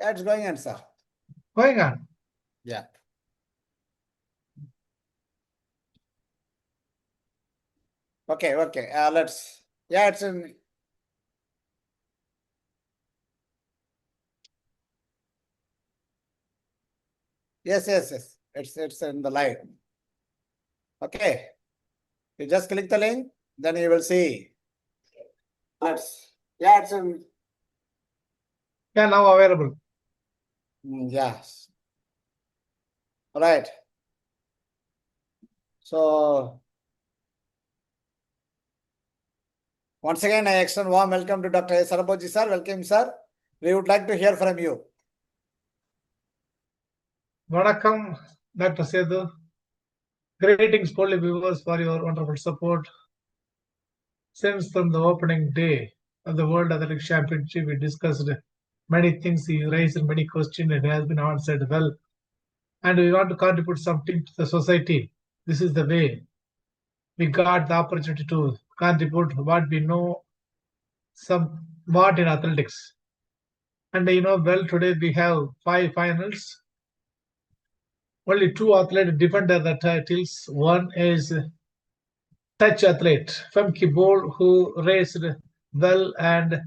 Yeah, it's going on, sir. Going on. Yeah. Okay. Let's. Yeah, it's in. Yes. It's in the live. Okay. You just click the link, then you will see. Let's. Yeah, it's in. Yeah, now available. Yes. All right. So once again, I extend warm welcome to Dr. A. Saraboji, sir. Welcome, sir. We would like to hear from you. Vanakkam, Dr. Sethu. Greetings, Polly viewers, for your wonderful support. Since from the opening day of the World Athletics Championship, we discussed many things. You raised many questions. It has been answered well. And we want to contribute something to the society. This is the way we got the opportunity to contribute what we know somewhat in athletics. And well, today we have 5 finals. Only 2 athletes defended the titles. One is touch athlete Femke Bol, who raced well and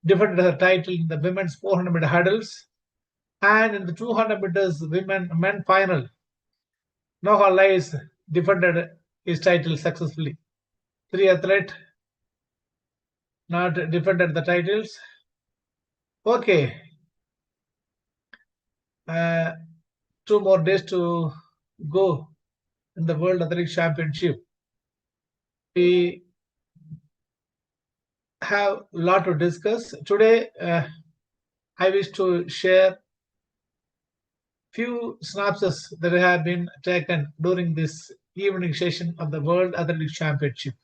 defended her title in the women's 400 meter hurdles. And in the 200 meters men final, Noah Lyles defended his title successfully. 3 athletes not defended the titles. Okay. 2 more days to go in the World Athletics Championship. We have a lot to discuss. Today, I wish to share few synopses that have been taken during this evening session of the World Athletics Championship.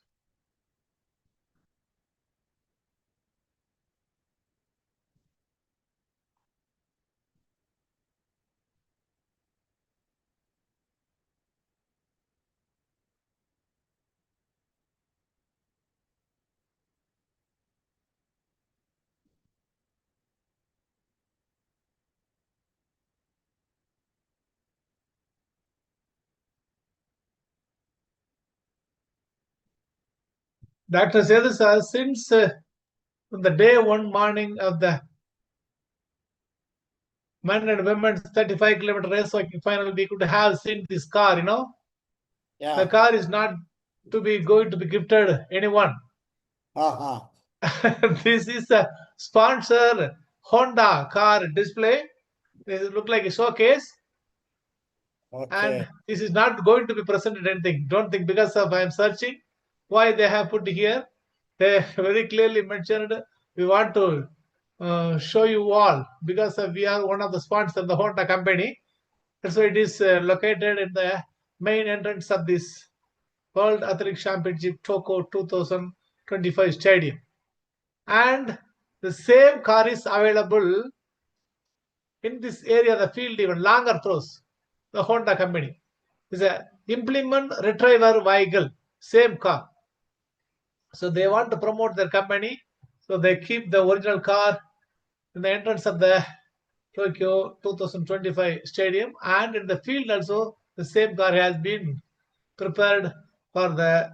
Dr. Sethu sir, since from the day 1 morning of the men and women's 35-kilometer race walking final, we could have seen this car, Yeah. The car is not going to be gifted anyone. This is a sponsor Honda car display. This look like a showcase. Okay. And this is not going to be presented anything. Don't think because of I am searching why they have put here. They very clearly mentioned we want to show you all because we are one of the sponsors of the Honda company. So it is located in the main entrance of this World Athletics Championship Tokyo 2025 stadium. And the same car is available in this area, the field, even longer throws. The Honda company is a implement retriever vehicle, same car. So they want to promote their company. So they keep the original car in the entrance of the Tokyo 2025 stadium, and in the field also the same car has been prepared for the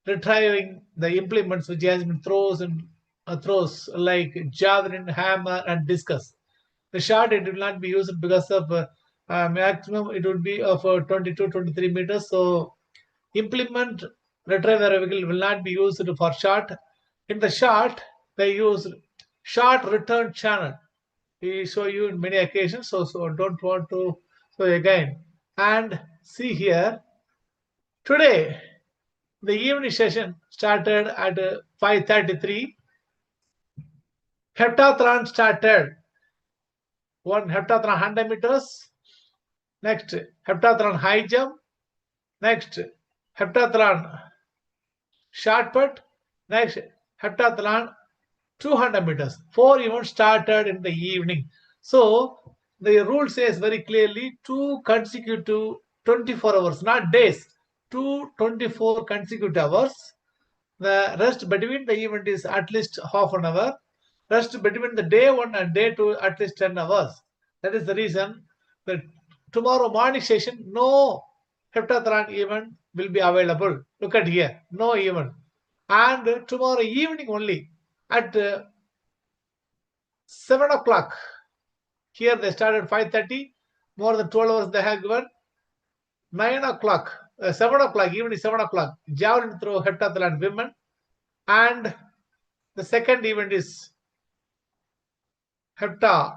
retrieving the implements which has been throws like javelin, hammer, and discus. The shot it will not be used because of maximum it would be of 22-23 meters. So implement retriever vehicle will not be used for shot. In the shot, they use shot return channel. We show you in many occasions, so don't want to. So again, and see here. Today, the evening session started at 5:33. Heptathlon started. One heptathlon 100 meters. Next, heptathlon high jump. Next, heptathlon short put. Next, heptathlon 200 meters. 4 events started in the evening. So the rule says very clearly 2 consecutive 24 hours, not days. 24 consecutive hours. The rest between the event is at least half an hour. rest between the day 1 and day 2 at least 10 hours. That is the reason that tomorrow morning session, no heptathlon event will be available. Look at here, no event. And tomorrow evening only at 7 o'clock. Here they started 5:30, more than 12 hours they have given. 9 o'clock, 7 o'clock, evening 7 o'clock, javelin throw heptathlon women. And the second event is hepta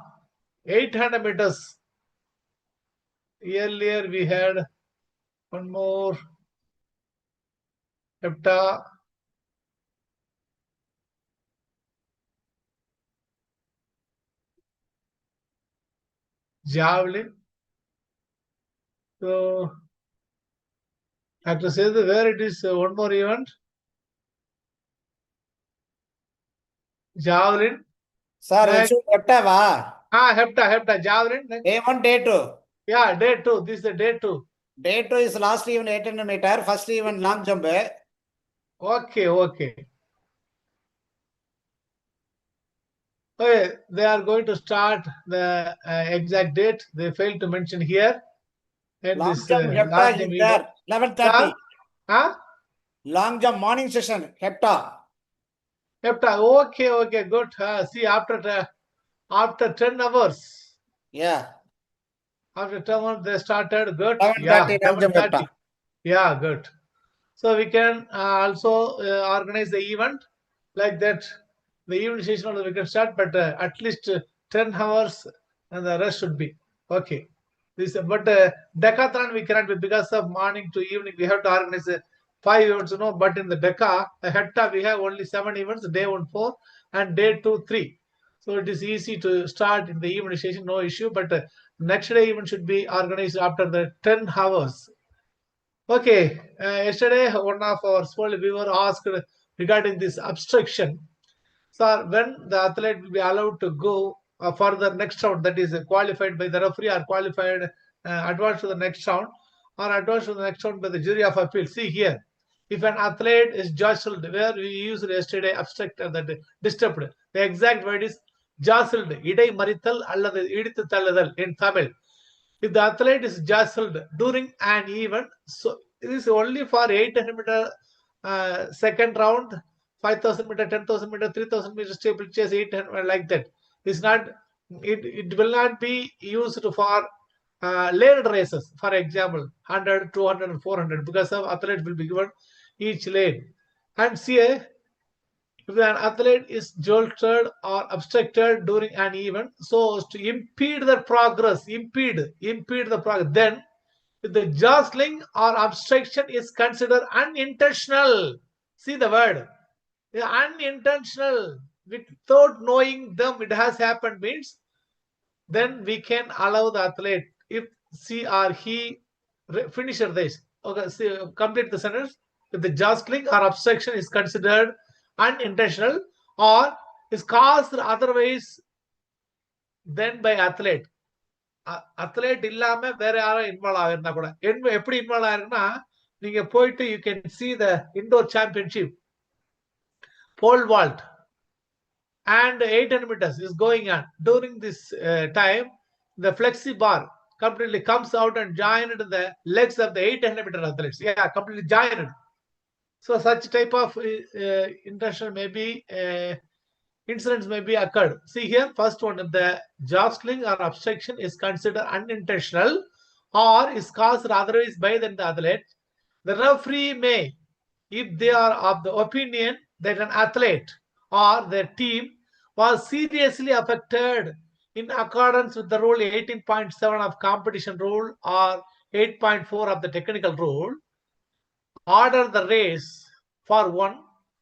800 meters. Earlier we had one more hepta javelin. So I have to say where it is, one more event. Javelin. Sir, Next. hepta, javelin. Next. day 1, day 2. Yeah, day 2. This is the day 2. Day 2 is last event 800 meter, first event long jump. Okay. Okay, they are going to start the exact date. They failed to mention here. And Long this jump hepta is there, 11:30. Huh? Long jump morning session, hepta. Hepta. Okay, good. See, after 10 hours. Yeah. After 10 hours, they started. Good. 11:30 long jump hepta. Yeah, good. So we can also organize the event like that. The evening session also we can start, but at least 10 hours and the rest should be. Okay. But decathlon we cannot be because of morning to evening. We have to organize 5 events, but in the hepta we have only 7 events, day 1, 4 and day 2, 3. So it is easy to start in the evening session, no issue. But next day event should be organized after the 10 hours. Okay, yesterday one of our small viewer asked regarding this obstruction. So when the athlete will be allowed to go for the next round, that is qualified by the referee or qualified advance to the next round or advance to the next round by the jury of appeal. See here, if an athlete is jostled, where we used yesterday obstructed, that disturbed, the exact word is jostled, idai marital அல்லது இடித்து தள்ளுதல் in Tamil. If the athlete is jostled during an event, so it is only for 800 meter second round, 5,000 meter, 10,000 meter, 3,000 meter steeplechase, 800 like that. It's not. It will not be used for lane races. For example, 100, 200, and 400, because of athletes will be given each lane. And see, if an athlete is jolted or obstructed during an event so as to impede the progress, then if the jostling or obstruction is considered unintentional, see the word, unintentional, without knowing them it has happened, means then we can allow the athlete, if she or he finish this. Okay, see, complete the sentence. If the jostling or obstruction is considered unintentional or is caused otherwise than by athlete. Athlete இல்லாம வேற யாரும் involve ஆகிருந்தா கூட எப்படி involve ஆயிருக்குன்னா, நீங்க போயிட்டு you can see the indoor championship pole vault and 800 meters is going on. During this time, the flexi bar completely comes out and joined the legs of the 800 meter athletes. Yeah, completely joined. So such type of intentional maybe incidents may be occurred. See here, first one, if the jostling or obstruction is considered unintentional or is caused otherwise by the athlete, the referee may, if they are of the opinion that an athlete or their team was seriously affected in accordance with the rule 18.7 of competition rule or 8.4 of the technical rule, order the race for one,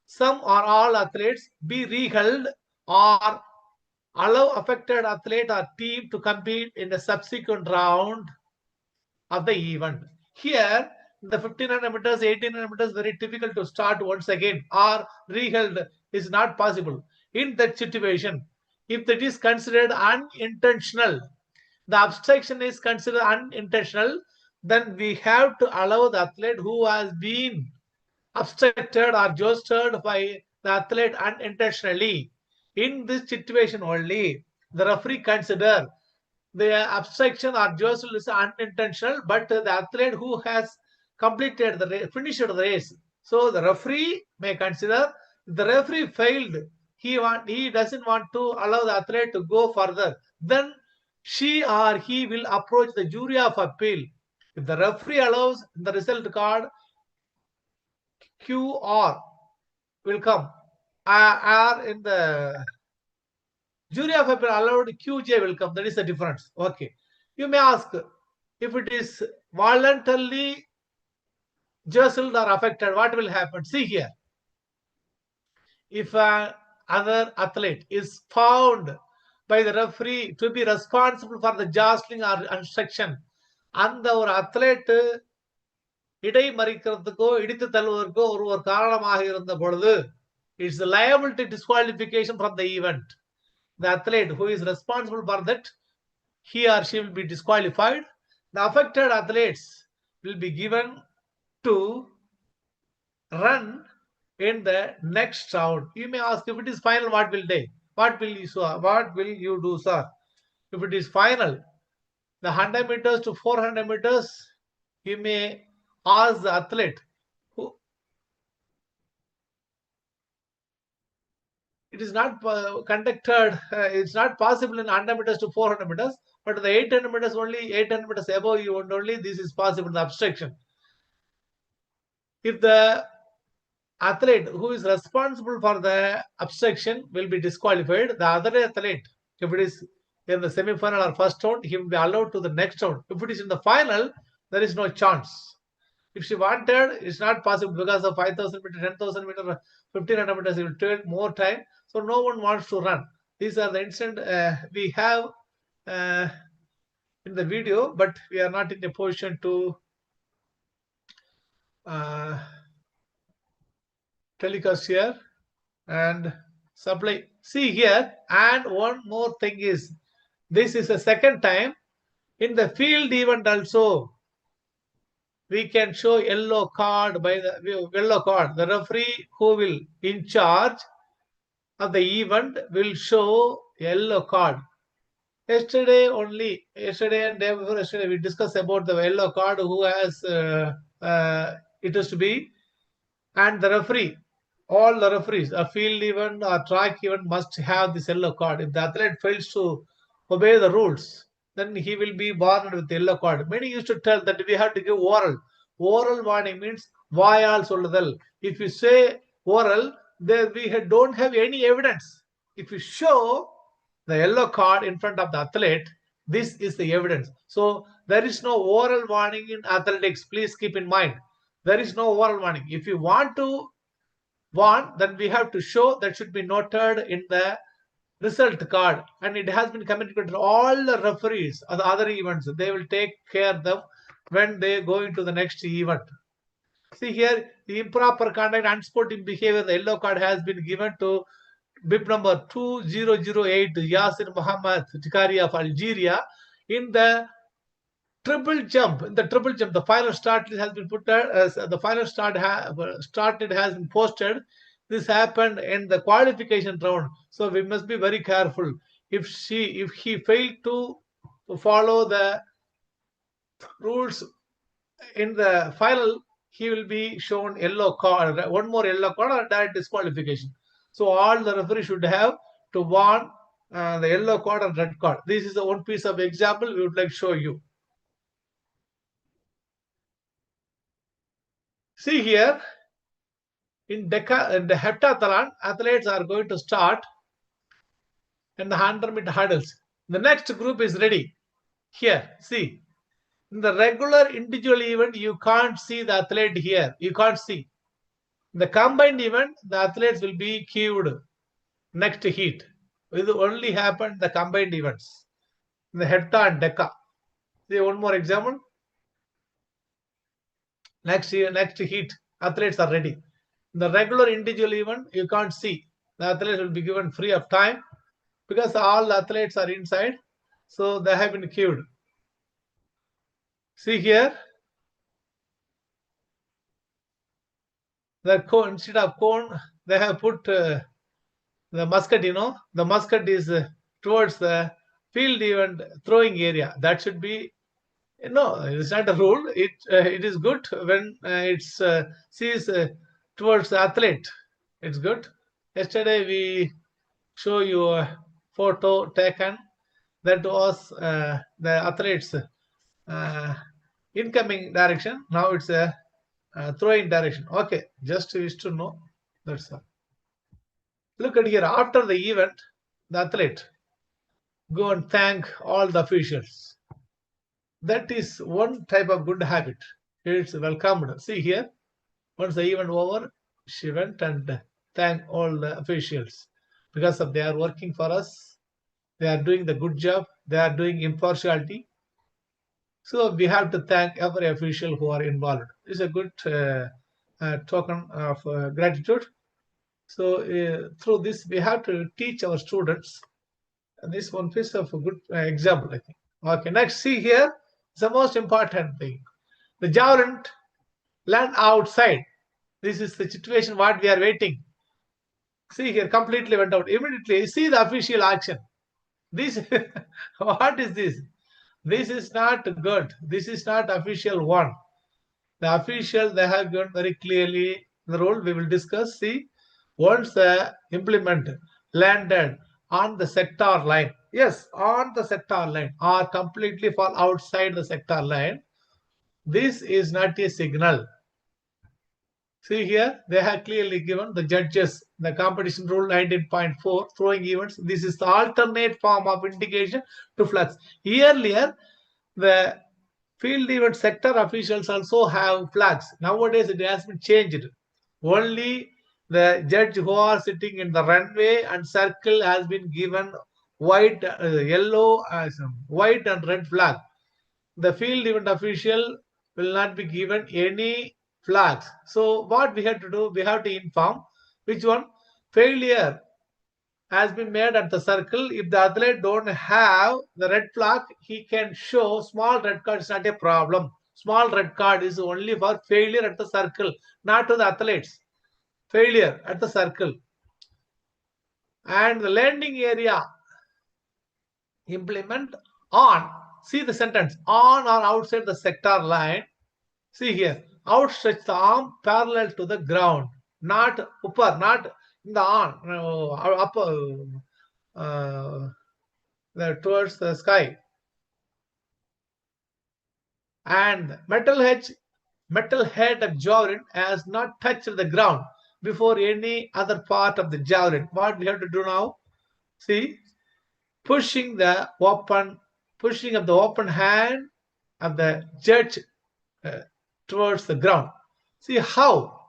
some or all athletes be reheld or allow affected athlete or team to compete in the subsequent round of the event. Here, the 1500 meters, 1800 meters, very difficult to start once again or reheld is not possible. In that situation, if that is considered unintentional, the obstruction is considered unintentional, then we have to allow the athlete who has been obstructed or jostled by the athlete unintentionally. In this situation only, the referee consider the obstruction or jostle is unintentional, but the athlete who has completed the finished the race. So the referee may consider the referee failed. He doesn't want to allow the athlete to go further. Then she or he will approach the jury of appeal. If the referee allows, the result card QR will come. Or in the jury of appeal allowed, QJ will come. That is the difference. Okay. You may ask, if it is voluntarily jostled or affected, what will happen? See here. If another athlete is found by the referee to be responsible for the jostling or obstruction, அந்த ஒரு athlete இடைமறிக்கிறதுக்கோ இடித்து தள்ளுவதற்கோ ஒரு காரணமாக இருந்த பொழுது, it's liable to disqualification from the event. The athlete who is responsible for that, he or she will be disqualified. The affected athletes will be given to run in the next round. You may ask, if it is final, what will they? What will you do, sir? If it is final, the 100 meters to 400 meters, you may ask the athlete who it is not conducted, it's not possible in 100 meters to 400 meters, but the 800 meters only, 800 meters above you only, this is possible, the obstruction. If the athlete who is responsible for the obstruction will be disqualified, the other athlete, if it is in the semi-final or first round, he will be allowed to the next round. If it is in the final, there is no chance. If she wanted, it's not possible because of 5,000 meter, 10,000 meter, 1,500 meters, it will take more time. So no one wants to run. These are the instant we have in the video, but we are not in a position to telecast here and supply. See here, and one more thing is, this is the second time in the field event also. We can show yellow card by the yellow card. The referee who will in charge of the event will show yellow card. Yesterday and day before yesterday, we discussed about the yellow card who has it is to be, and the referee. All the referees, a field event or track event must have this yellow card. If the athlete fails to obey the rules, then he will be warned with yellow card. Many used to tell that we have to give oral. Oral warning means vaayal solludal. If you say oral, then we don't have any evidence. If you show the yellow card in front of the athlete, this is the evidence. So there is no oral warning in athletics. Please keep in mind, there is no oral warning. If you want to warn, then we have to show, that should be noted in the result card, and it has been communicated to all the referees of the other events. They will take care of them when they go into the next event. See here, the improper conduct, unsporting behavior, the yellow card has been given to bib number 2008 Yasir Muhammad Tikari of Algeria in the triple jump. In the triple jump, the final start has been put as the final started has been posted. This happened in the qualification round, so we must be very careful. If he failed to follow the rules in the final, he will be shown yellow card, one more yellow card or direct disqualification. So all the referee should have to warn the yellow card and red card. This is the one piece of example we would like to show you. See here, in the Heptathlon, athletes are going to start in the 100-meter hurdles. The next group is ready. Here, see. In the regular individual event, you can't see the athlete here. You can't see. In the combined event, the athletes will be queued next heat. It will only happen in the combined events. In the Hepta and Deca. See one more example. Next heat, athletes are ready. In the regular individual event, you can't see. The athletes will be given free of time because all the athletes are inside. So they have been queued. See here, the cone, instead of cone, they have put the musket, the musket is towards the field event throwing area. That should be, no, it's not a rule. It is good when it's sees towards the athlete. It's good. Yesterday we show you a photo taken that was the athlete's incoming direction. Now it's a throwing direction. Okay, just wish to know. That's all. Look at here. After the event, the athlete go and thank all the officials. That is one type of good habit. It's welcomed. See here, once the event over, she went and thanked all the officials because of they are working for us. They are doing the good job. They are doing impartiality. So we have to thank every official who are involved. It's a good token of gratitude. So through this, we have to teach our students. And this one piece of a good example, I think. Okay, next, see here, it's the most important thing. The javelin land outside. This is the situation what we are waiting. See here, completely went out. Immediately, see the official action. This, what is this? This is not good. This is not official one. The official, they have given very clearly the rule we will discuss. See, once the implement landed on the sector line, yes, on the sector line or completely fall outside the sector line, this is not a signal. See here, they have clearly given the judges the competition rule 19.4 throwing events. This is the alternate form of indication to flags. Earlier, the field event sector officials also have flags. Nowadays, it has been changed. Only the judge who are sitting in the runway and circle has been given white, yellow, white and red flag. The field event official will not be given any flags. So what we have to do, we have to inform which one failure has been made at the circle. If the athlete don't have the red flag, he can show small red card is not a problem. Small red card is only for failure at the circle, not to the athletes. Failure at the circle. And the landing area implement on. See the sentence, on or outside the sector line. See here, outstretch the arm parallel to the ground, not upper, not in the on, upper, towards the sky. And metal head of javelin has not touched the ground before any other part of the javelin. What we have to do now? See, pushing of the open hand of the judge towards the ground. See how?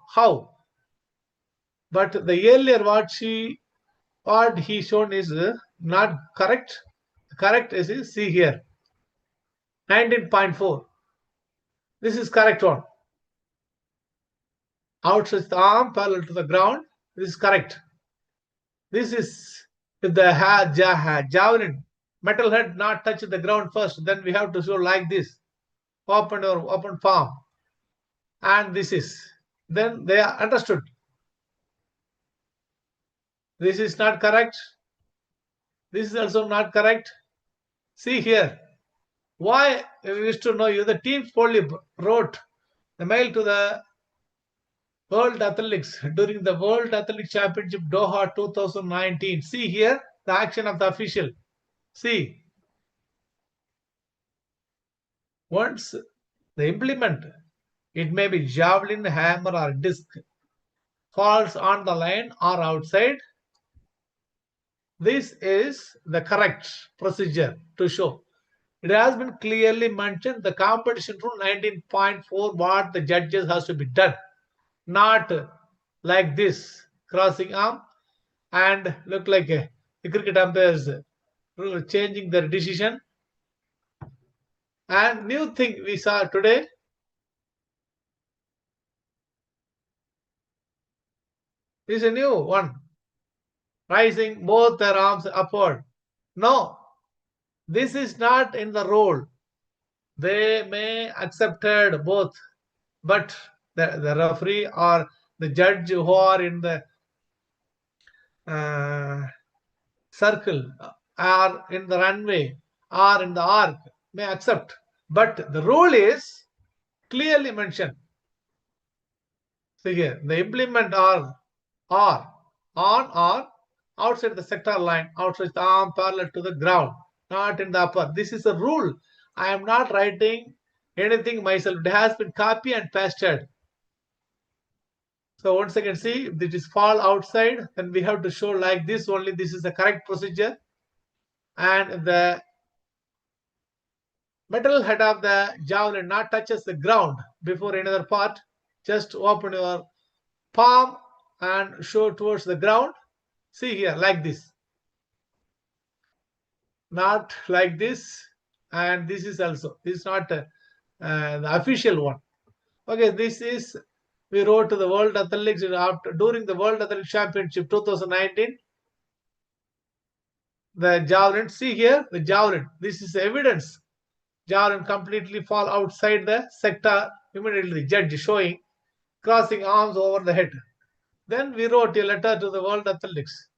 But the earlier what he shown is not correct. Correct is see here, 19.4. This is correct one. Outstretch the arm parallel to the ground. This is correct. This is if the javelin metal head not touch the ground first, then we have to show like this, open palm, and this is. Then they are understood. This is not correct. This is also not correct. See here. Why we wish to know you? The team only wrote the mail to the World Athletics during the World Athletics Championship Doha 2019. See here the action of the official. See, once the implement, it may be javelin, hammer, or disc, falls on the line or outside. This is the correct procedure to show. It has been clearly mentioned the competition rule 19.4 what the judges has to be done. Not like this, crossing arm and look like the cricket umpires changing their decision. And new thing we saw today, is a new one, rising both their arms upward. No, this is not in the rule. They may accepted both, but the referee or the judge who are in the circle or in the runway or in the arc may accept. But the rule is clearly mentioned. See here, the implement are on or outside the sector line, outside the arm parallel to the ground, not in the upper. This is a rule. I am not writing anything myself. It has been copied and pasted. So once again, see, if it is fall outside, then we have to show like this only. This is the correct procedure. And the metal head of the javelin not touches the ground before another part. Just open your palm and show towards the ground. See here, like this. Not like this. And this is also, this is not the official one. Okay, this is, we wrote to the World Athletics after, during the World Athletics Championship 2019. The javelin, see here, the javelin. This is evidence. Javelin completely fall outside the sector. Immediately, judge showing crossing arms over the head. Then we wrote a letter to the World Athletics.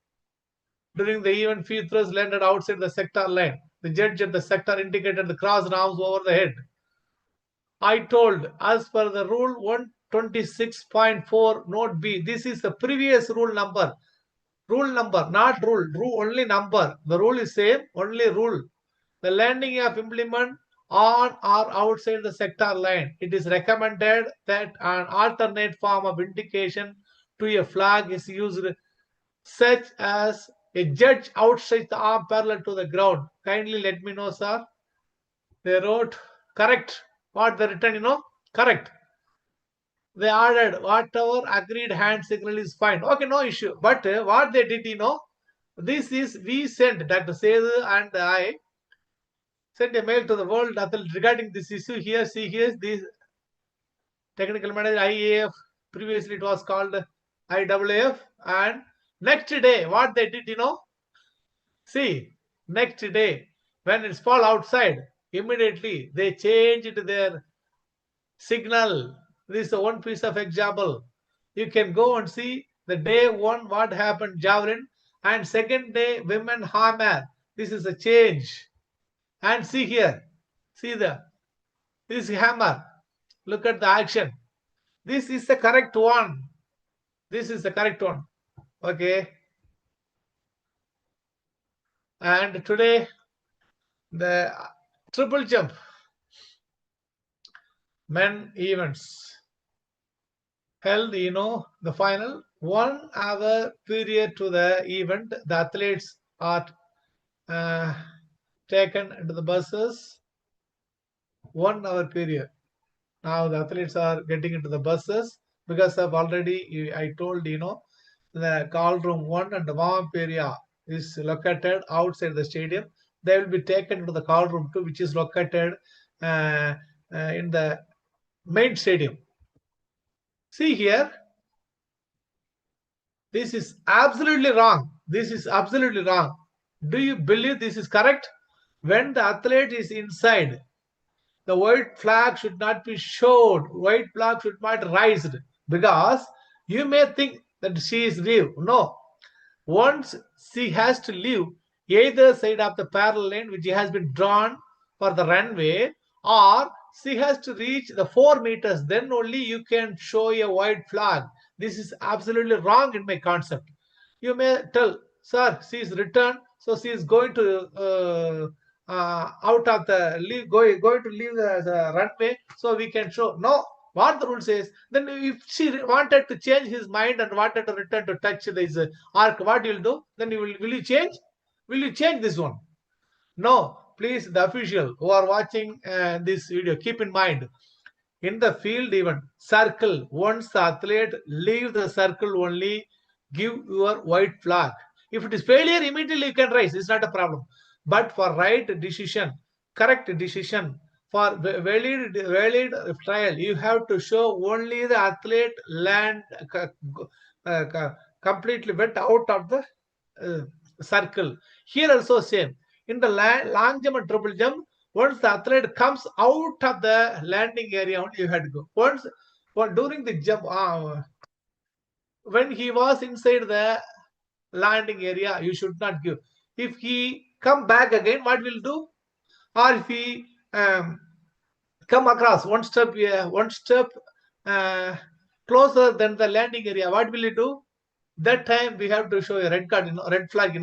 During the event, few throws landed outside the sector line. The judge at the sector indicated the crossed arms over the head. I told, as per the rule 126.4 note B, this is the previous rule number. Rule number, not rule, rule only number. The rule is same, only rule. The landing of implement on or outside the sector line. It is recommended that an alternate form of indication to a flag is used, such as a judge outside the arm parallel to the ground. Kindly let me know, sir. They wrote correct. What they written, correct. They added whatever agreed hand signal is fine. Okay, no issue. But what they did, this is, we sent, Dr. Sedu and I sent a mail to the World Athletics regarding this issue. Here, see here, this technical manager IAF, previously it was called IAAF. And next day, what they did, see, next day, when it's fall outside, immediately they changed their signal. This is one piece of example. You can go and see the day one what happened javelin, and second day women hammer. This is a change. And see here, see this hammer. Look at the action. This is the correct one. This is the correct one. Okay. And today the triple jump men events held, the final 1 hour period to the event. The athletes are taken into the buses. 1 hour period. Now the athletes are getting into the buses because of already I told, the call room 1 and the warm-up area is located outside the stadium. They will be taken to the call room 2, which is located in the main stadium. See here, this is absolutely wrong. This is absolutely wrong. Do you believe this is correct? When the athlete is inside, the white flag should not be showed. White flag should not be raised, because you may think that she is leave. No. Once she has to leave either side of the parallel lane which has been drawn for the runway, or she has to reach the 4 meters, then only you can show a white flag. This is absolutely wrong in my concept. You may tell, sir, she is returned, so she is going to out of the going to leave the runway, so we can show. No, what the rule says, then if she wanted to change his mind and wanted to return to touch this arc, what you will do? Then you will you change? Will you change this one? No, please, the official who are watching this video, keep in mind, in the field event, circle, once the athlete leave the circle only, give your white flag. If it is failure, immediately you can raise. It's not a problem. But for right decision, correct decision, for valid trial, you have to show only the athlete land completely went out of the circle. Here also same. In the long jump and triple jump, once the athlete comes out of the landing area, you had to go. Once during the jump, when he was inside the landing area, you should not give. If he come back again, what will do? Or if he come across one step closer than the landing area, what will he do? That time we have to show a red card, red flag,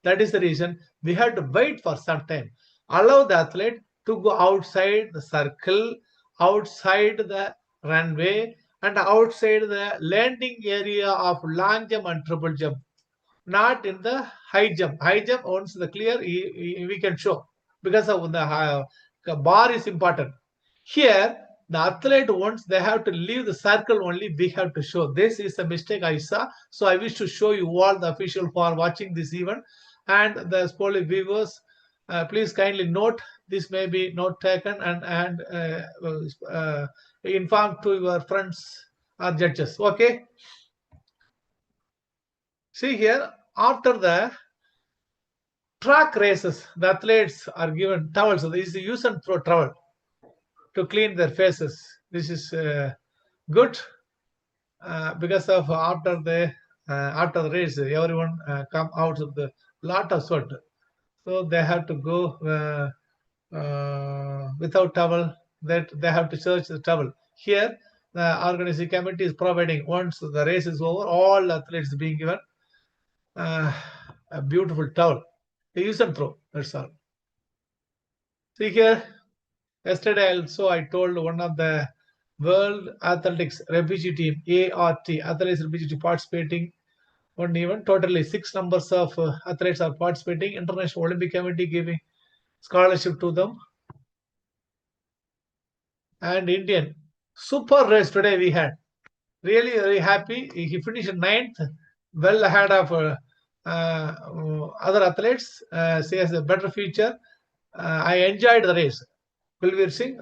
That is the reason we have to wait for some time. Allow the athlete to go outside the circle, outside the runway, and outside the landing area of long jump and triple jump. Not in the high jump. High jump, once the clear, we can show, because of the bar is important. Here, the athlete, once they have to leave the circle only, we have to show. This is a mistake I saw. So I wish to show you all the official for watching this event. And the sport viewers, please kindly note, this may be note taken and inform to your friends or judges. Okay. See here, after the track races, the athletes are given towels. So this is use and throw towel to clean their faces. This is good because of after the race, everyone come out of the lot of sweat, so they have to go without towel. That they have to search the towel. Here, the organizing committee is providing, once the race is over, all athletes being given a beautiful towel. They use and throw. That's all. See here, yesterday also I told one of the World Athletics Refugee Team, ART, Athletics Refugee Team, participating one event. Totally 6 numbers of athletes are participating. International Olympic Committee giving scholarship to them. And Indian super race today we had. Really very happy. He finished 9th, well ahead of other athletes. She has a better future. I enjoyed the race. Kulveer Singh,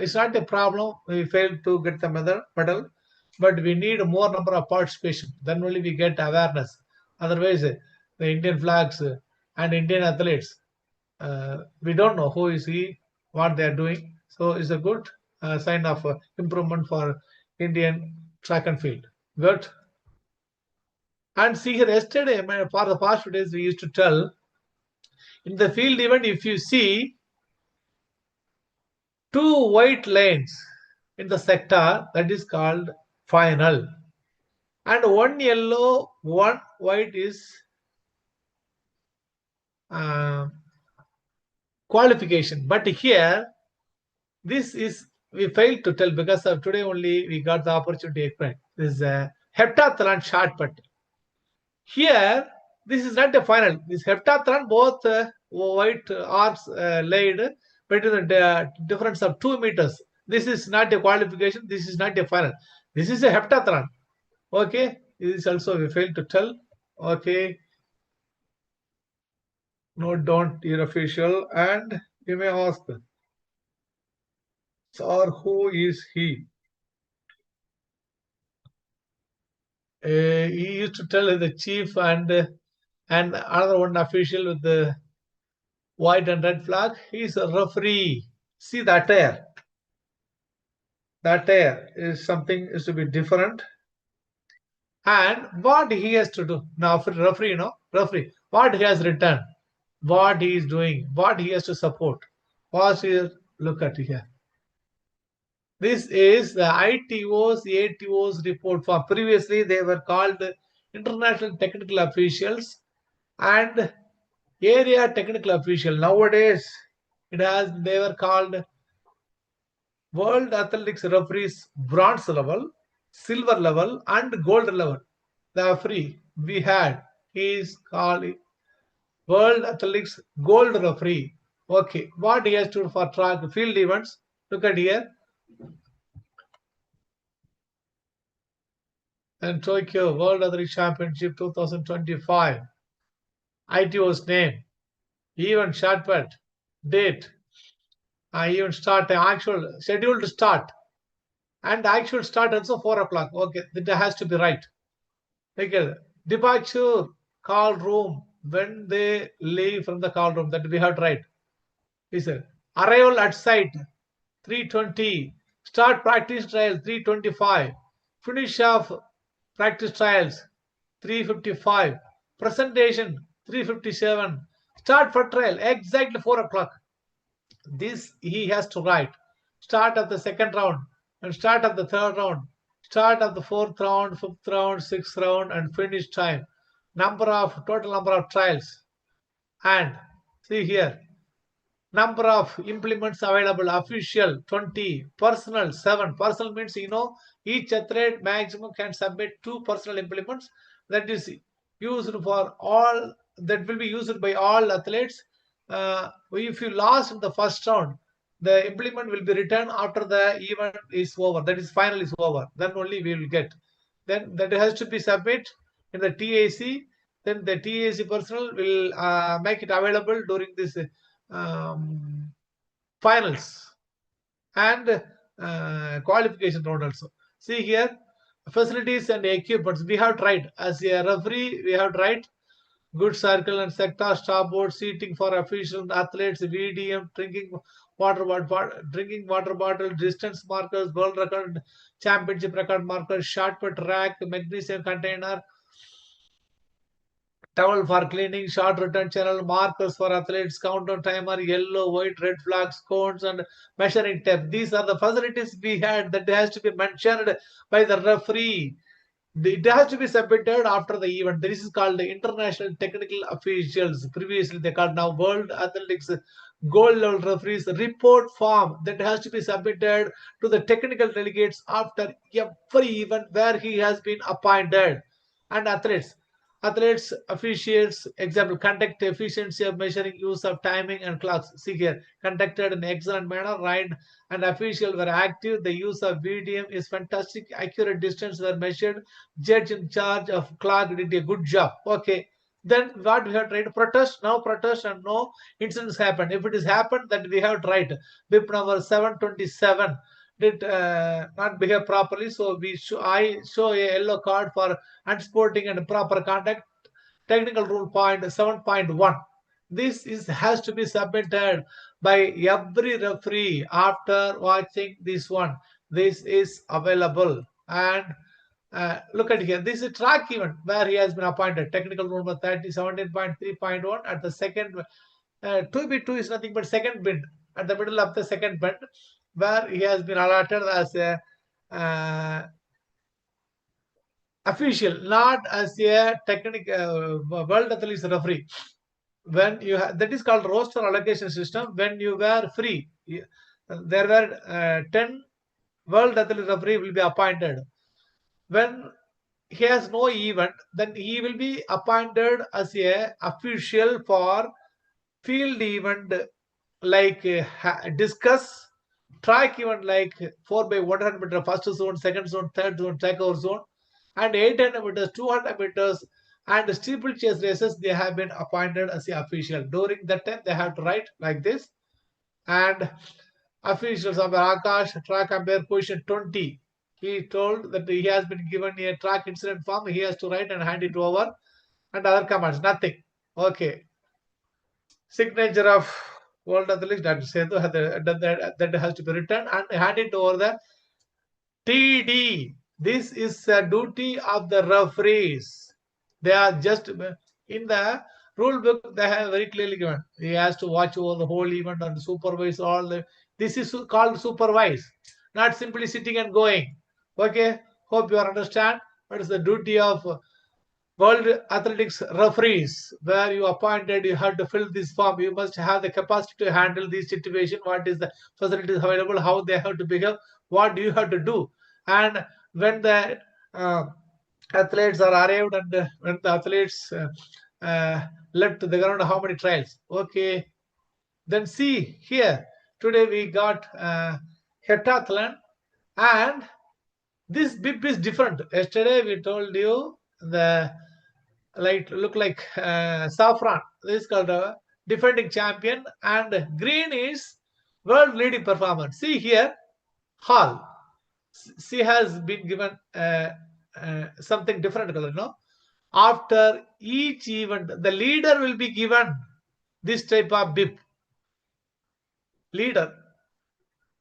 it's not a problem. We failed to get the medal, but we need more number of participation. Then only we get awareness. Otherwise, the Indian flags and Indian athletes, we don't know who is he, what they are doing. So it's a good sign of improvement for Indian track and field. Good. And see here, yesterday, for the past 2 days, we used to tell, in the field event, if you see 2 white lines in the sector, that is called final. And 1 yellow, 1 white is qualification. But here, this is, we failed to tell, because of today only we got the opportunity to explain. This is a heptathlon short put. Here, this is not a final. This heptathlon, both white arcs laid between the difference of 2 meters. This is not a qualification. This is not a final. This is a heptathlon. Okay. This is also we failed to tell. Okay. No, don't, your official. And you may ask, sir, who is he? He used to tell the chief and another one official with the white and red flag. He is a referee. See that there. That there is something is to be different. And what he has to do now, for referee, referee, what he has written, what he is doing, what he has to support. Pause here. Look at here. This is the ITO's, ATO's report form. Previously, they were called international technical officials and area technical official. Nowadays, they were called World Athletics referees bronze level, silver level, and gold level. The referee we had is called World Athletics gold referee. Okay, what he has to do for track field events? Look at here. And Tokyo World Athletics Championship 2025. ITO's name, event short put, date, event start, actual scheduled start, and actual start also 4 o'clock. Okay, that has to be right. Okay, departure call room, when they leave from the call room, that we have to write. He said, arrival at site 3:20, start practice trials 3:25, finish of practice trials 3:55, Presentation 3:57. Start for trial exactly 4 o'clock. This he has to write. Start of the second round and start of the third round. Start of the fourth round, fifth round, sixth round, and finish time. Total number of trials. And see here, number of implements available: official 20, personal 7. Personal means each athlete maximum can submit 2 personal implements. That is used for all, that will be used by all athletes. If you lost in the first round, the implement will be returned after the event is over, that is final is over, then only we will get. Then that has to be submit in the TAC. Then the TAC personnel will make it available during this finals and qualification round also. See here, facilities and equipments. We have tried as a referee. We have tried good circle and sector, starboard seating for official athletes, VDM, drinking water bottle, distance markers, world record, championship record markers, shot put rack, magnesium container, towel for cleaning, short return channel, markers for athletes, countdown timer, yellow, white, red flags, cones, and measuring tape. These are the facilities we had that has to be mentioned by the referee. It has to be submitted after the event. This is called the international technical officials. Previously, they called now World Athletics Gold Level Referees report form that has to be submitted to the technical delegates after every event where he has been appointed. And athletes, officials, example, conduct efficiency of measuring use of timing and clocks. See here, conducted in excellent manner, right? And officials were active. The use of VDM is fantastic. Accurate distance were measured. Judge in charge of clock did a good job. Okay. Then what we have tried to protest, now protest and no incidents happened. If it is happened, that we have tried. BIP number 727 did not behave properly. So I show a yellow card for unsporting and improper conduct. Technical rule point 7.1. This has to be submitted by every referee after watching this one. This is available. And look at here. This is a track event where he has been appointed. Technical rule number 17.3.1 at the second. 2B2 is nothing but second bend, at the middle of the second bend, where he has been allotted as a official, not as a technical world athletics referee. When you that is called roster allocation system. When you were free, there were 10 world athletics referee will be appointed. When he has no event, then he will be appointed as a official for field event like discus, track event like 4x100 meter first zone, second zone, third zone, takeover zone, and 800 meters, 200 meters, and steeplechase races. They have been appointed as the official. During that time, they have to write like this. And officials of Akash, track umpire, position 20. He told that he has been given a track incident form. He has to write and hand it over. And other commands, nothing. Okay. Signature of World Athletics, that has to be written and handed over the TD. This is a duty of the referees. They are just in the rule book. They have very clearly given. He has to watch over the whole event and supervise all the. This is called supervise, not simply sitting and going. Okay. Hope you understand. What is the duty of World Athletics referees? Where you appointed, you have to fill this form. You must have the capacity to handle this situation. What is the facilities available? How they have to behave? What do you have to do? And when the athletes are arrived and when the athletes left the ground, how many trials? Okay. Then see here. Today we got Heptathlon, and this BIP is different. Yesterday we told you the look like saffron. This is called a defending champion, and green is world leading performer. See here, Hall. She has been given something different color. No, after each event, the leader will be given this type of BIP. Leader.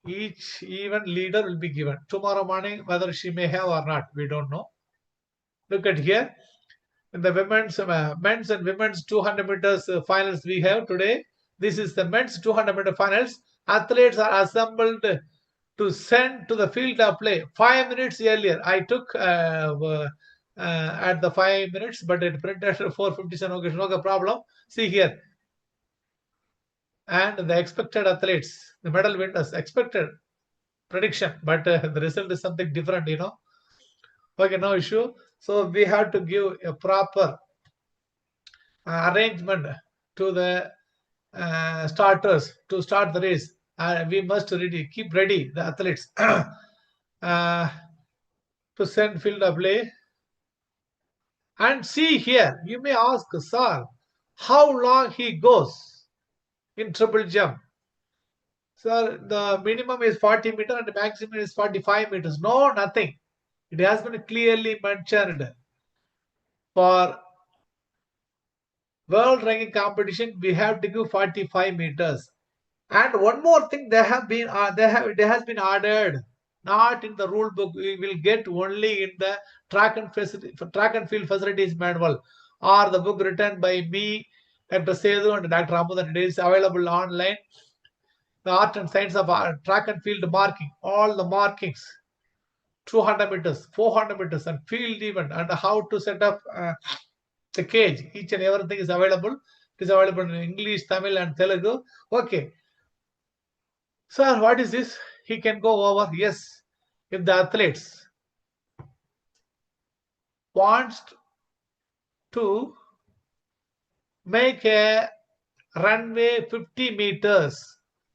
Each event leader will be given tomorrow morning. Whether she may have or not, we don't know. Look at here. In the men's and women's 200 meters finals we have today. This is the men's 200 meter finals. Athletes are assembled to send to the field of play 5 minutes earlier. I took at the 5 minutes, but it printed 4:57. Okay, no problem. See here, and the expected athletes, the medal winners, expected prediction, but the result is something different. Okay, no issue. So we have to give a proper arrangement to the starters to start the race. We must keep ready the athletes to send field of play. And see here, you may ask, sir, how long he goes in triple jump? Sir, the minimum is 40 meters and the maximum is 45 meters. No, nothing. It has been clearly mentioned. For world ranking competition, we have to give 45 meters. And one more thing, it has been added, not in the rule book. We will get only in the track and field facilities manual, or the book written by me, Dr. Sethu and Dr. Amudan. It is available online. The art and science of track and field marking, all the markings, 200 meters, 400 meters, and field event, and how to set up the cage. Each and everything is available. It is available in English, Tamil, and Telugu. Okay. Sir, what is this? He can go over. Yes. If the athletes wants to make a runway 50 meters,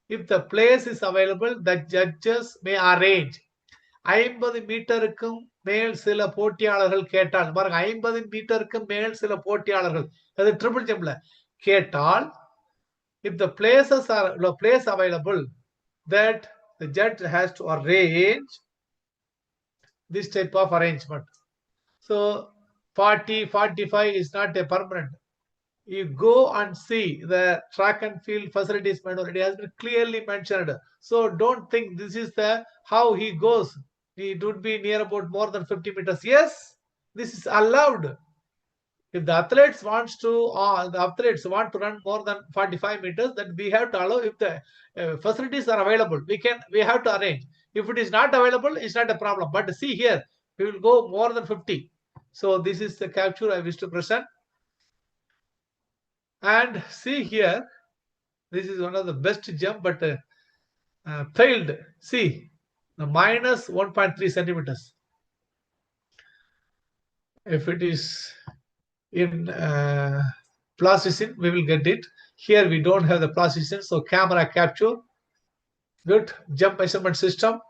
if the place is available, the judges may arrange. 50 மீட்டருக்கும் மேல் சில போட்டியாளர்கள் கேட்டால், பாருங்க, 50 மீட்டருக்கும் மேல் சில போட்டியாளர்கள், அது triple ஜம்ப்ல கேட்டால், if the place available, that the judge has to arrange this type of arrangement. So 40, 45 is not a permanent. You go and see the track and field facilities manual. It has been clearly mentioned. So don't think this is the how he goes. It would be near about more than 50 meters. Yes, this is allowed. If the athletes want to run more than 45 meters, then we have to allow. If the facilities are available, we have to arrange. If it is not available, it's not a problem. But see here, we will go more than 50. So this is the capture I wish to present. And see here, this is one of the best jump, but failed. See, the minus 1.3 centimeters. If it is in plasticine, we will get it. Here we don't have the plasticine, so camera capture. Good jump measurement system.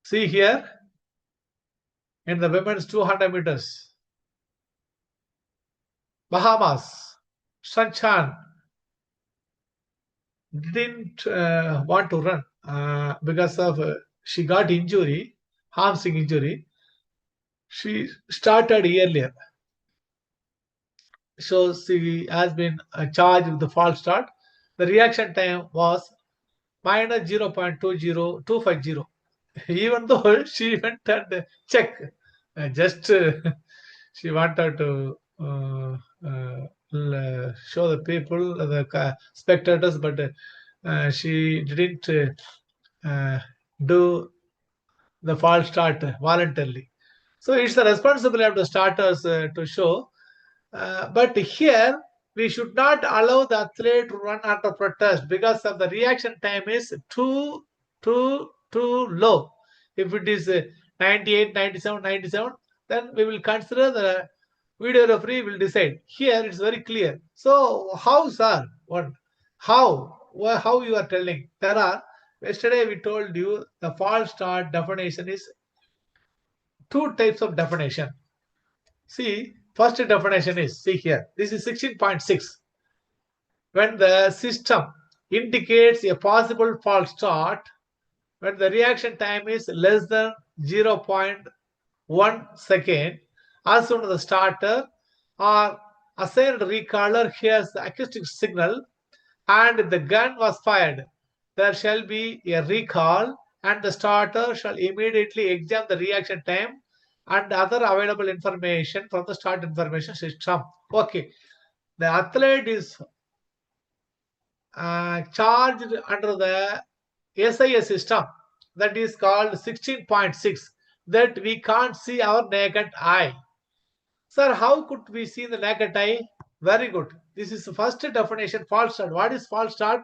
See here, in the women's 200 meters, Bahamas, Sanchan didn't want to run because of she got injury, hamstring injury. She started earlier. So she has been charged with the false start. The reaction time was minus 0.20250. Even though she went and checked, just she wanted to show the people, the spectators, but she didn't do the false start voluntarily. So it's the responsibility of the starters to show. But here we should not allow the athlete to run under protest because of the reaction time is too low. If it is 98, 97, 97, then we will consider the video referee will decide. Here it's very clear. So how, sir? How you are telling? Yesterday we told you the false start definition is two types of definition. See, first definition is, see here, this is 16.6. When the system indicates a possible false start, when the reaction time is less than 0.1 second, as soon as the starter or assigned recaller hears the acoustic signal and the gun was fired, there shall be a recall and the starter shall immediately examine the reaction time and other available information from the start information system. Okay, the athlete is charged under the SIS system that is called 16.6 that we can't see our naked eye. Sir, how could we see the naked eye? Very good. This is the first definition, false start. What is false start?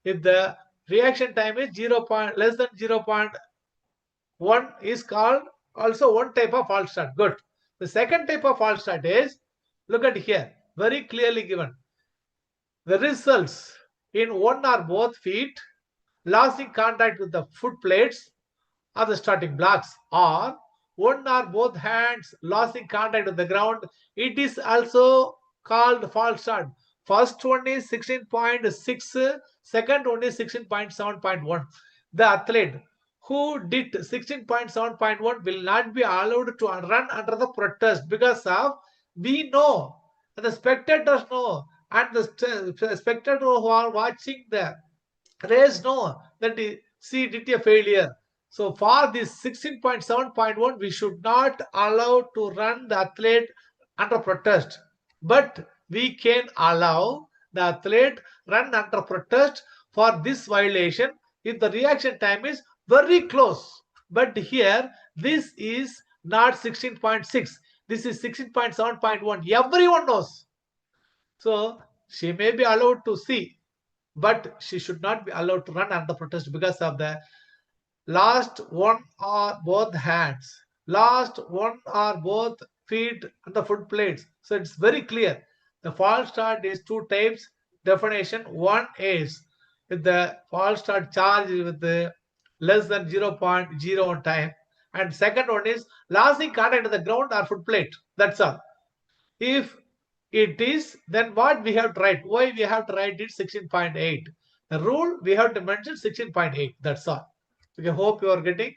If the reaction time is less than 0.1 is called also one type of false start. Good. The second type of false start is, look at here, very clearly given. The results in one or both feet losing contact with the foot plates or the starting blocks, or one or both hands losing contact with the ground, it is also called false start. First one is 16.6, second one is 16.7.1. The athlete who did 16.7.1 will not be allowed to run under the protest because of, we know, and the spectators know, and the spectators who are watching the race know that she did a failure. So for this 16.7.1, we should not allow to run the athlete under protest. But we can allow the athlete run under protest for this violation if the reaction time is very close. But here, this is not 16.6. This is 16.7.1. Everyone knows. So she may be allowed to see, but she should not be allowed to run under protest because of the last one or both hands, last one or both feet and the foot plates. So it's very clear. The false start is two types. Definition one is if the false start charge with the less than 0.01 time, and second one is losing contact with the ground or foot plate. That's all. If it is, then what we have to write? Why we have to write it 16.8? The rule we have to mention 16.8. That's all. Okay, hope you are getting.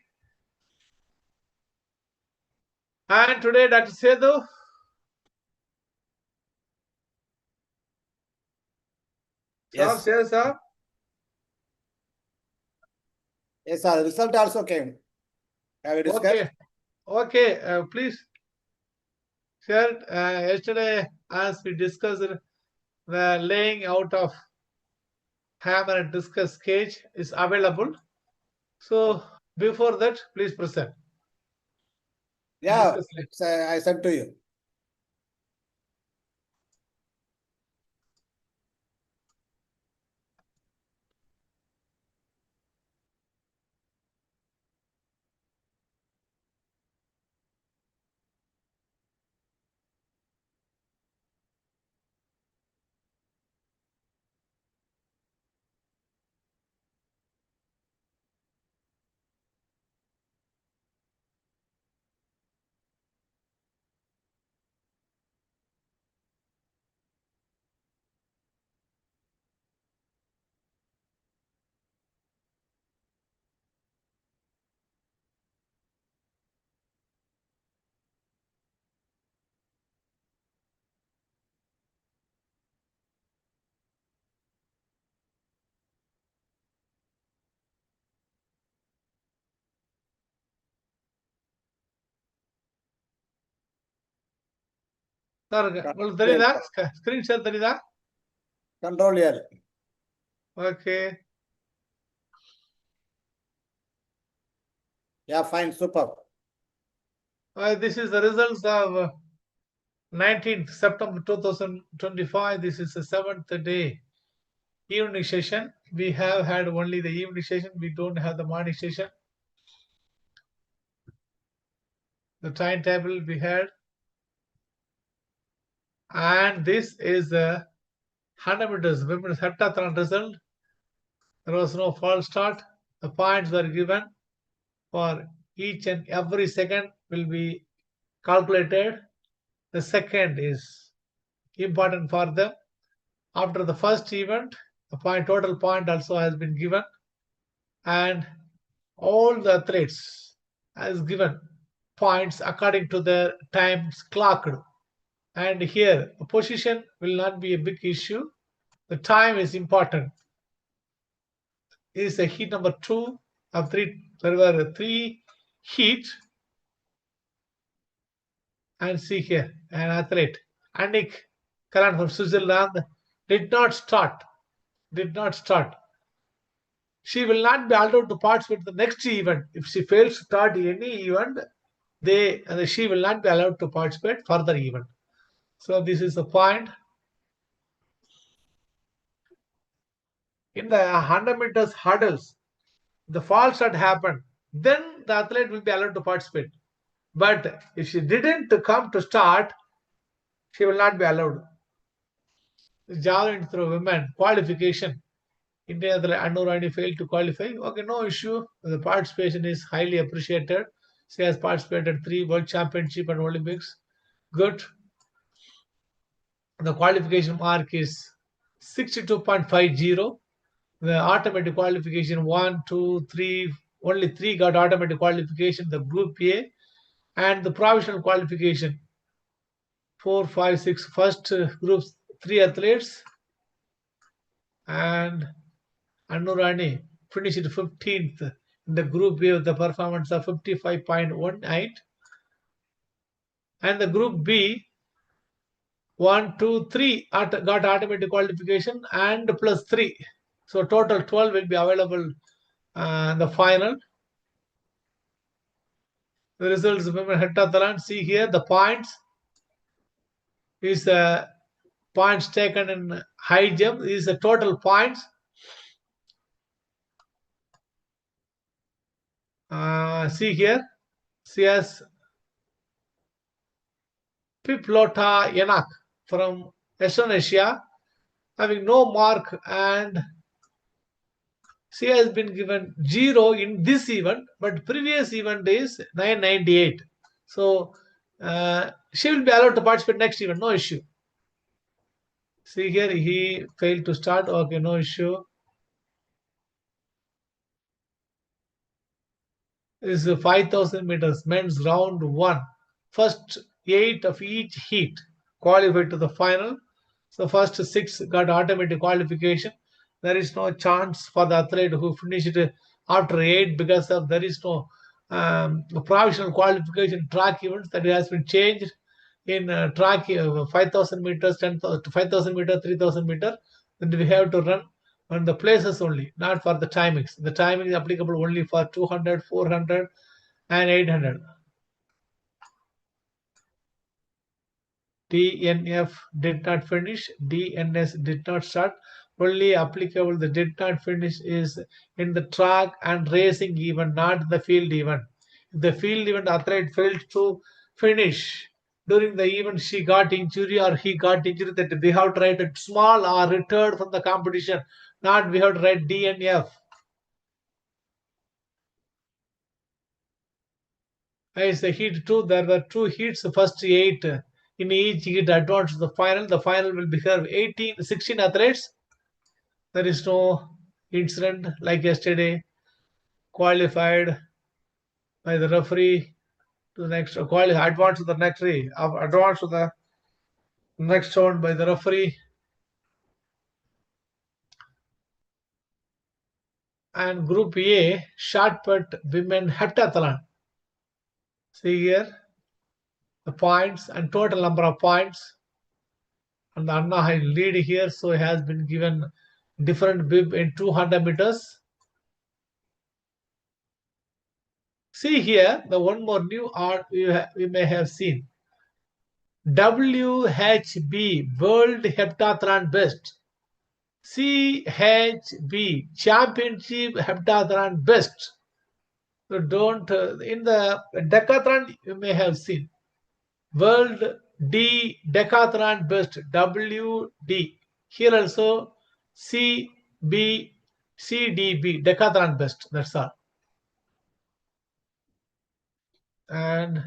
And today, Dr. Sethu. Yes. Sir, sir. Yes, sir. Result also came. Have you discussed? Okay. Okay. Please. Sir, yesterday, as we discussed, the laying out of hammer and discus cage is available. So before that, please present. Yeah, Discuss it. it's, I sent to you. Sir, well, தெரியுதா? Screen share தெரியுதா? Control L. Okay. Yeah, fine, super. This is the results of 19th September 2025. This is the 7th day evening session. We have had only the evening session. We don't have the morning session. The timetable we had. And this is the 100 meters women's heptathlon result. There was no false start. The points were given for each and every second will be calculated. The second is important for them. After the first event, the total point also has been given, and all the athletes has given points according to their times clocked. And here, the position will not be a big issue. The time is important. This is a heat number 2 of 3. There were 3 heats. And see here, an athlete, Annick Karan from Switzerland, did not start. Did not start. She will not be allowed to participate in the next event. If she fails to start any event, she will not be allowed to participate further event. So this is the point. In the 100 meters hurdles, the falls had happened, then the athlete will be allowed to participate. But if she didn't come to start, she will not be allowed. Javelin throw women qualification. India Anu Rani failed to qualify. Okay, no issue. The participation is highly appreciated. She has participated 3 World Championship and Olympics. Good. The qualification mark is 62.50. The automatic qualification 1, 2, 3. Only 3 got automatic qualification. The Group A and the provisional qualification 4, 5, 6. First groups 3 athletes and Anurani finished 15th in the Group A with the performance of 55.18. And the Group B, 1, 2, 3 got automatic qualification and plus 3. So total 12 will be available in the final. The results of women heptathlon. See here the points is points taken in high jump. Is the total points. See here, she has Piplota Yanak from Western Asia having no mark, and she has been given 0 in this event, but previous event is 998. So she will be allowed to participate next event, no issue. See here, he failed to start. Okay, no issue. This is 5,000 meters men's round 1. First 8 of each heat qualified to the final. So first 6 got automatic qualification. There is no chance for the athlete who finished after 8 because of there is no provisional qualification track events that has been changed in track 5,000 meters, 10,000 to 5,000 meters, 3,000 meters. Then we have to run on the places only, not for the timings. The timing is applicable only for 200, 400, and 800. DNF did not finish. DNS did not start. Only applicable the did not finish is in the track and racing event, not the field event. If the field event athlete failed to finish during the event, she got injury or he got injury, that we have to write a small or retired from the competition. Not we have to write DNF. As the heat 2, there were 2 heats, the first 8 in each heat advanced to the final. The final will be here 16 athletes. There is no incident like yesterday. Qualified by the referee to the next, advance to the next advance to the next round by the referee. And Group A, shot put women heptathlon. See here the points and total number of points. And the Anna has lead here, so he has been given different bib in 200 meters. See here, the one more new art we may have seen. WHB, World Heptathlon Best. CHB, Championship Heptathlon Best. So don't, in the decathlon you may have seen. World D Decathlon Best, WD. Here also CB, CDB, Decathlon Best. That's all. And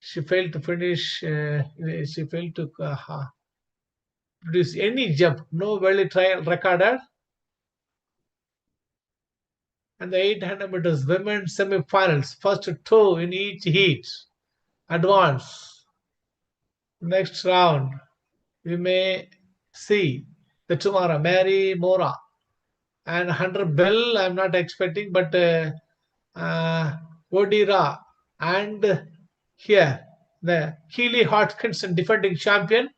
she failed to finish. She failed to produce any jump. No valley trial recorded. And the 800 meters women semi-finals. First 2 in each heat. Advance. Next round, we may see the tomorrow Mary Mora and Hunter Bell. I'm not expecting, but Odira and here the Keely Hodgkinson, defending champion.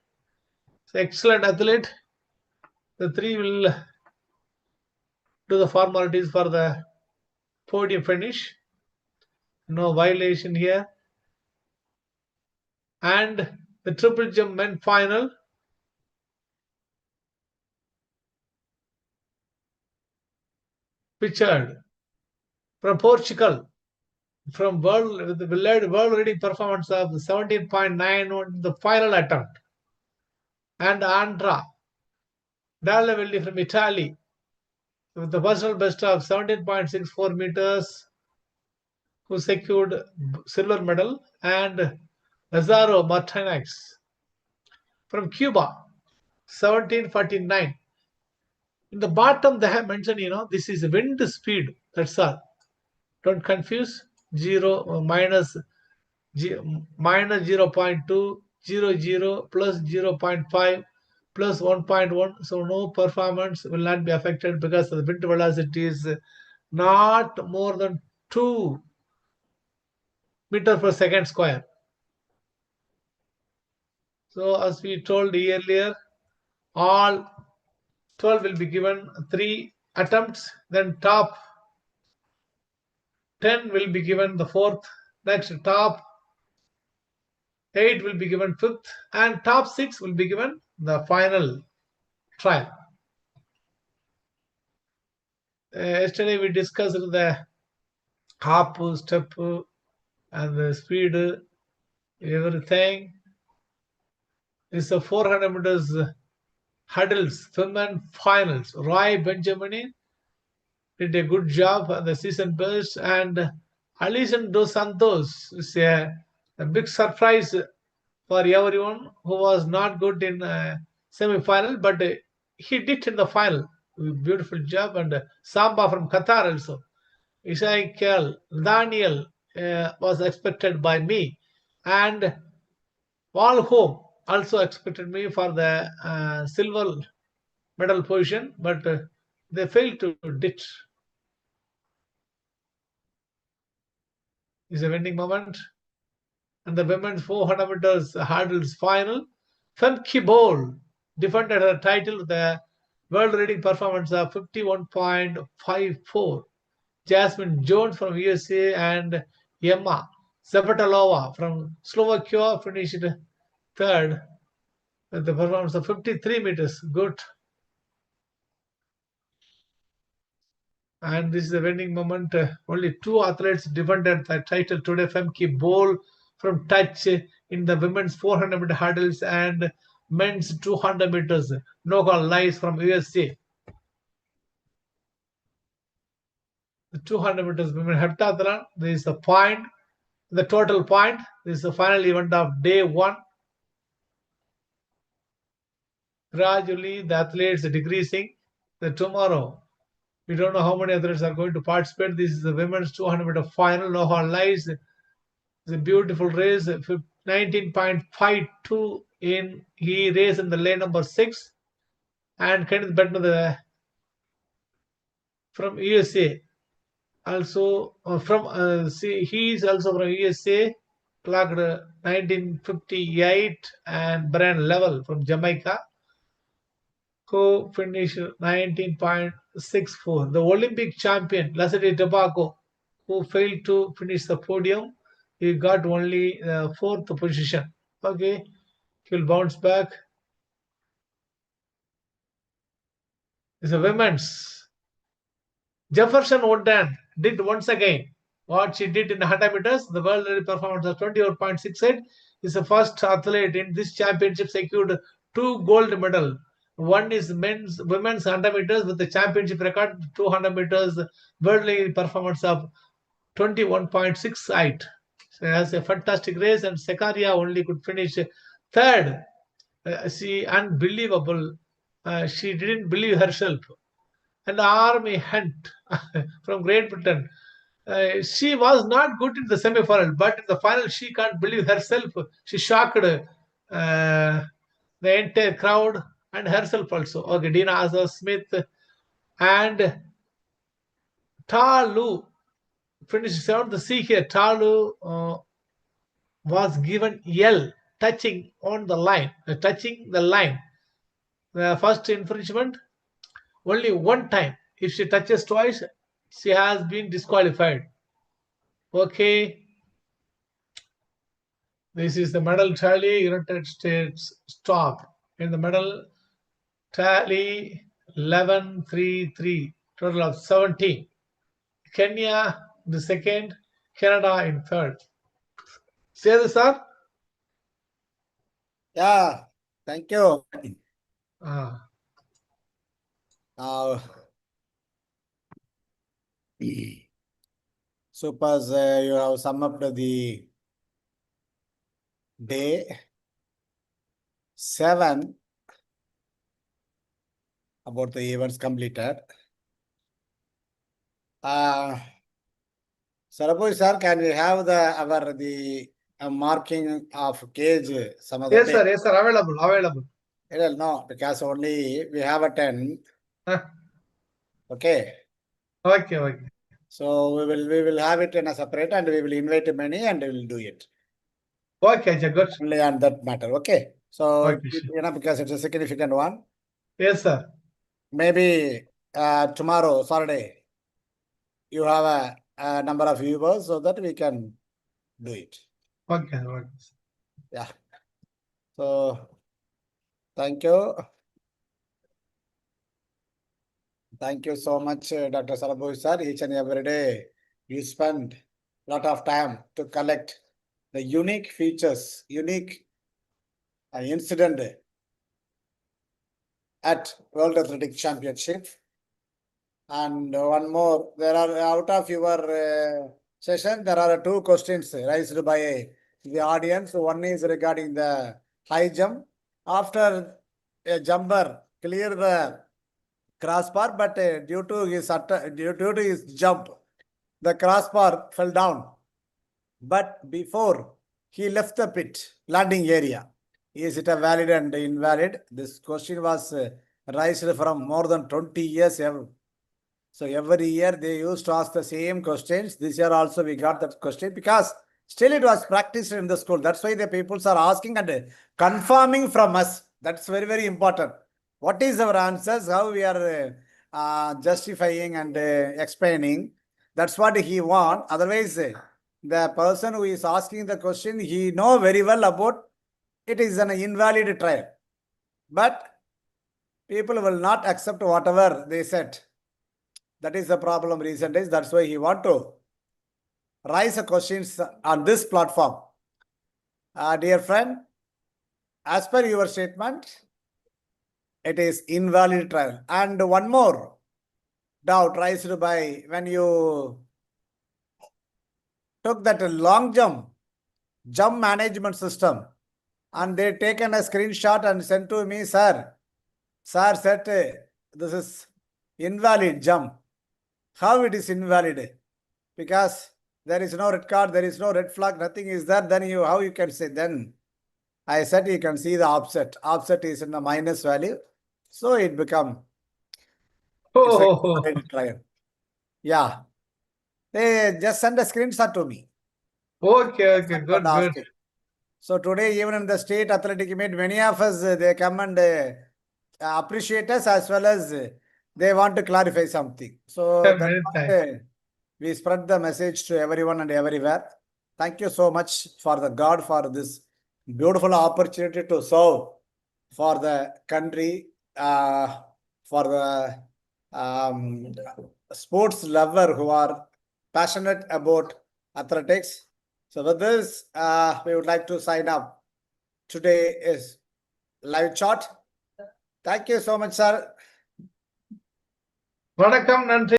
Excellent athlete. The three will do the formalities for the podium finish. No violation here. And the triple jump men final. Pictured from Portugal, from world with the world leading performance of 17.91 the final attempt. And Andra Dallavelli from Italy with the personal best of 17.64 meters, who secured silver medal. And Lazaro Martinez from Cuba, 1749. In the bottom, they have mentioned, this is wind speed. That's all. Don't confuse. 0 minus 0.2, 0 plus 0.5 plus 1.1. So no performance will not be affected because the wind velocity is not more than 2 meter per second square. So as we told earlier, all 12 will be given 3 attempts, then top 10 will be given the 4th, next top 8 will be given 5th, and top 6 will be given the final trial. Yesterday we discussed the hop, step, and the speed, everything. It's the 400 meters hurdles, women finals. Roy Benjamin did a good job on the season best, and Alison Dos Santos is a big surprise for everyone who was not good in semi-final, but he did in the final. Beautiful job. And Samba from Qatar also. Isaiah Daniel was expected by me, and Walholm also expected me for the silver medal position, but they failed to ditch. Is a winning moment. And the women's 400 meters hurdles final, Femke Bol defended her title with a world leading performance of 51.54. Jasmine Jones from USA and Emma Zabatalova from Slovakia finished third with the performance of 53 meters. Good. And this is a winning moment. Only 2 athletes defended the title today. Femke Bol from touch in the women's 400 meter hurdles and men's 200 meters. Nogal Lies from USA. The 200 meters women heptathlon. There is a point. The total point. This is the final event of day 1. Gradually, the athletes are decreasing. Tomorrow, we don't know how many athletes are going to participate. This is the women's 200 meter final. Nogal Lies. It's a beautiful race. 19.52 in. He raced in the lane number 6. And Kenneth Bednar from USA. Also he is also from USA, clocked 1958, and Brian Level from Jamaica, who finished 19.64. The Olympic champion, Leslie Tobacco, who failed to finish the podium, he got only 4th position. Okay, he will bounce back. It's a women's. Jefferson Woodland did once again what she did in 100 meters. The world record performance of 24.68 is the first athlete in this championship secured 2 gold medals. One is women's 100 meters with the championship record, 200 meters world record performance of 21.68. So it has a fantastic race, and Sekaria only could finish third. She unbelievable. She didn't believe herself. And Army Hunt from Great Britain. She was not good in the semi-final, but in the final she can't believe herself. She shocked the entire crowd and herself also. Okay, Dina Azar Smith and Ta Lu finished 7th. See here, Ta Lu was given L touching on the line, touching the line. The first infringement, only one time. If she touches twice, she has been disqualified. Okay. This is the medal tally. United States stop. In the medal tally 11-3-3, total of 17. Kenya in the second, Canada in third. Say this, sir. Yeah, thank you. Ah, Now, suppose you have summed up the day 7 about the events completed. Sarabhu sir, can we have the marking of cage some other yes, day? sir. Yes, sir. Available. Well, no, because only we have a 10. Huh. Okay. Okay. So we will have it in a separate and we will invite many and we will do it. Okay, good. Only on that matter. Okay. So Okay, sure. because it's a significant one. Yes, sir. Maybe tomorrow, Saturday, you have a number of viewers so that we can do it. Okay. Yeah. So thank you. Thank you so much, Dr. Sarabhu sir. Each and every day you spend a lot of time to collect the unique features, unique incident at World Athletic Championship. And one more, there are out of your session, there are 2 questions raised by the audience. One is regarding the high jump. After a jumper clear the crossbar, but due to his jump, the crossbar fell down. But before he left the pit landing area, is it a valid and invalid? This question was raised from more than 20 years. So every year they used to ask the same questions. This year also we got that question because still it was practiced in the school. That's why the people are asking and confirming from us. That's very, very important. What is our answers? How we are justifying and explaining. That's what he want. Otherwise, the person who is asking the question, he know very well about it is an invalid trial. But people will not accept whatever they said. That is the problem recent days. That's why he want to raise questions on this platform. Dear friend, as per your statement, it is invalid trial. And one more doubt raised by when you took that long jump management system and they taken a screenshot and sent to me, sir. Sir said this is invalid jump. How it is invalid? Because there is no red card, there is no red flag, nothing is there, then how you can say? Then I said you can see the offset. Offset is in the minus value. So it become it's a trial. Yeah. They just send a screenshot to me. Okay, good. So today, even in the state athletic meet, many of us, they come and appreciate us as well as they want to clarify something. So that's we spread the message to everyone and everywhere. Thank you so much for the God for this beautiful opportunity to serve for the country, for the sports lover who are passionate about athletics. So with this, we would like to sign up. Today is live chat. Thank you so much, sir. வணக்கம், நன்றி.